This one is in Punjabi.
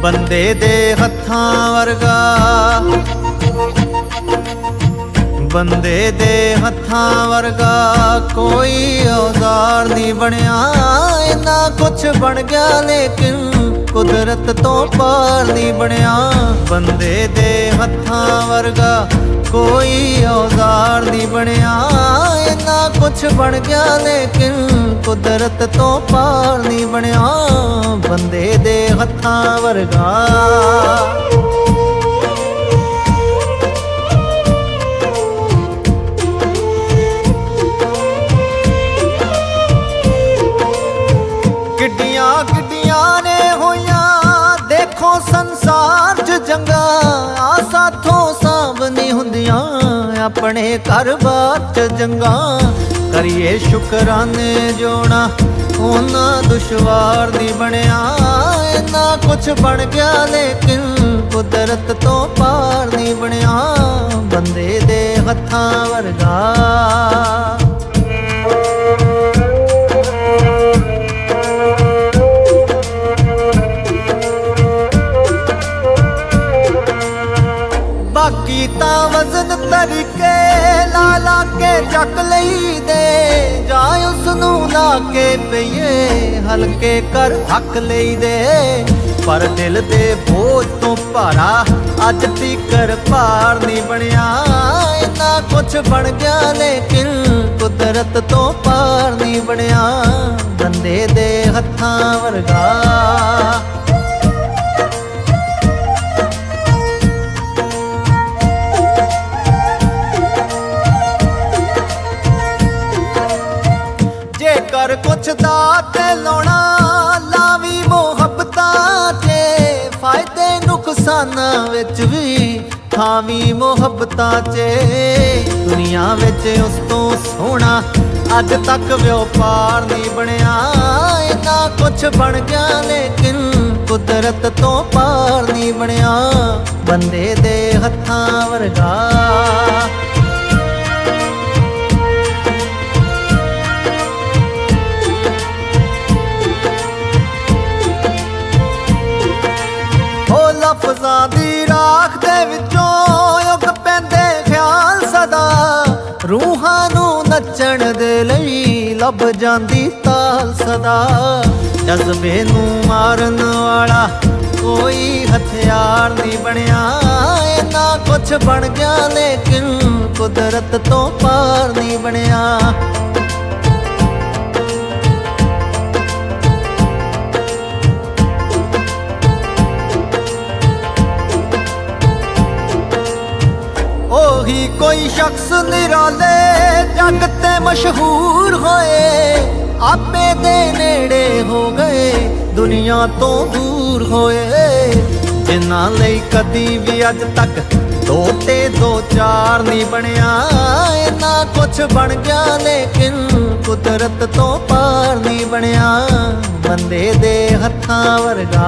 ਬੰਦੇ ਦੇ ਹੱਥਾਂ ਵਰਗਾ, ਬੰਦੇ ਦੇ ਹੱਥਾਂ ਵਰਗਾ ਕੋਈ ਔਜ਼ਾਰ ਨਹੀਂ ਬਣਿਆ। ਇੰਨਾ ਕੁਛ ਬਣ ਗਿਆ ਲੇਕਿਨ ਕੁਦਰਤ ਤੋਂ ਪਾਰ ਨਹੀਂ ਬਣਿਆ। ਬੰਦੇ ਦੇ ਹੱਥਾਂ ਵਰਗਾ ਕੋਈ ਔਜ਼ਾਰ ਨਹੀਂ ਬਣਿਆ। ਇੰਨਾ ਕੁਛ ਬਣ ਗਿਆ ਲੇਕਿਨ ਕੁਦਰਤ ਤੋਂ ਪਾਰ ਨਹੀਂ ਬਣਿਆ। ਬੰਦੇ ਦੇ ਹੱਥਾਂ ਵਰਗਾ। ਕਿੱਡੀਆਂ ਕਿੱਡੀਆਂ ਨੇ ਹੋਈਆਂ ਦੇਖੋ ਸੰਸਾਰ 'ਚ ਜੰਗਾਂ। ਆ ਸਾਥੋਂ ਸਾਂਭ ਨਹੀਂ ਹੁੰਦੀਆਂ ਆਪਣੇ ਘਰ-ਬਾਰ 'ਚ ਜੰਗਾਂ। ਕਰੀਏ ਸ਼ੁਕਰਾਨੇ ਜੋਣਾ ਉਹਨਾਂ ਦੁਸ਼ਵਾਰ ਨਹੀਂ ਬਣਿਆ। ਇੰਨਾ ਕੁਛ ਬਣ ਗਿਆ ਲੇਕਿਨ ਕੁਦਰਤ ਤੋਂ ਪਾਰ ਨਹੀਂ ਬਣਿਆ। ਬੰਦੇ ਦੇ ਹੱਥਾਂ ਵਰਗਾ। ਬਾਕੀ ਤਾਂ ਵਜ਼ਨ ਤਰੀਕੇ ਲਾ ਲਾ ਕੇ ਚੱਕ ਲਈ ਦੇ। ਜਾਂ ਉਸ ਨੂੰ ਲਾ ਕੇ ਪਈਏ ਹਲਕੇ ਕਰ ਹੱਕ ਲਈ ਦੇ। ਪਰ ਦਿਲ ਦੇ ਬੋਝ ਤੋਂ ਭਾਰਾ ਅੱਜ ਤੀਕਰ ਭਾਰ ਨਹੀਂ ਬਣਿਆ। ਇੰਨਾ ਕੁਛ ਬਣ ਗਿਆ ਲੇਕਿਨ ਕੁਦਰਤ ਤੋਂ ਪਾਰ ਨਹੀਂ ਬਣਿਆ। ਬੰਦੇ ਦੇ ਹੱਥਾਂ ਵਰਗਾ। ਜੇਕਰ ਕੁਛ ਦਾ ਤੇ ਲਾਉਣਾ ਲਾਵੀ ਮੁਹੱਬਤਾਂ 'ਚ। ਫਾਇਦੇ ਨੁਕਸਾਨਾਂ ਵਿੱਚ ਵੀ ਥਾਵੀਂ ਮੁਹੱਬਤਾਂ 'ਚ। ਦੁਨੀਆ ਵਿੱਚ ਉਸ ਤੋਂ ਸੋਹਣਾ ਅੱਜ ਤੱਕ ਵਪਾਰ ਨਹੀਂ ਬਣਿਆ। ਇੰਨਾ ਕੁਛ ਬਣ ਗਿਆ ਲੇਕਿਨ ਕੁਦਰਤ ਤੋਂ ਪਾਰ ਨਹੀਂ ਬਣਿਆ। ਬੰਦੇ ਦੇ ਹੱਥਾਂ ਵਰਗਾ। ਲਫ਼ਜ਼ਾਂ ਦੀ ਰਾਖ ਦੇ ਵਿੱਚੋਂ ਉੱਗ ਪੈਂਦੇ ਖਿਆਲ ਸਦਾ। ਰੂਹਾਂ ਨੂੰ ਨੱਚਣ ਦੇ ਲਈ ਲੱਭ ਜਾਂਦੀ ਤਾਲ ਸਦਾ। ਜਜ਼ਬੇ ਨੂੰ ਮਾਰਨ ਵਾਲਾ ਕੋਈ ਹਥਿਆਰ ਨਹੀਂ ਬਣਿਆ। ਇੰਨਾ ਕੁਛ ਬਣ ਗਿਆ ਲੇਕਿਨ ਕੁਦਰਤ ਤੋਂ ਪਾਰ ਨਹੀਂ ਬਣਿਆ। ਉਹੀ ਕੋਈ ਸ਼ਖਸ ਨਿਰਾਲੇ ਜੱਗ ਤੇ ਮਸ਼ਹੂਰ ਹੋਏ। ਆਪੇ ਦੇ ਨੇੜੇ ਹੋ ਗਏ ਦੁਨੀਆ ਤੋਂ ਦੂਰ ਹੋਏ। ਜਿਨ੍ਹਾਂ ਲਈ ਕਦੀ ਵੀ ਅੱਜ ਤੱਕ ਦੋ ਤੇ ਦੋ ਚਾਰ ਨਹੀਂ ਬਣਿਆ। ਇੰਨਾ ਕੁਛ ਬਣ ਗਿਆ ਲੇਕਿਨ ਕੁਦਰਤ ਤੋਂ ਪਾਰ ਨਹੀਂ ਬਣਿਆ। ਬੰਦੇ ਦੇ ਹੱਥਾਂ ਵਰਗਾ।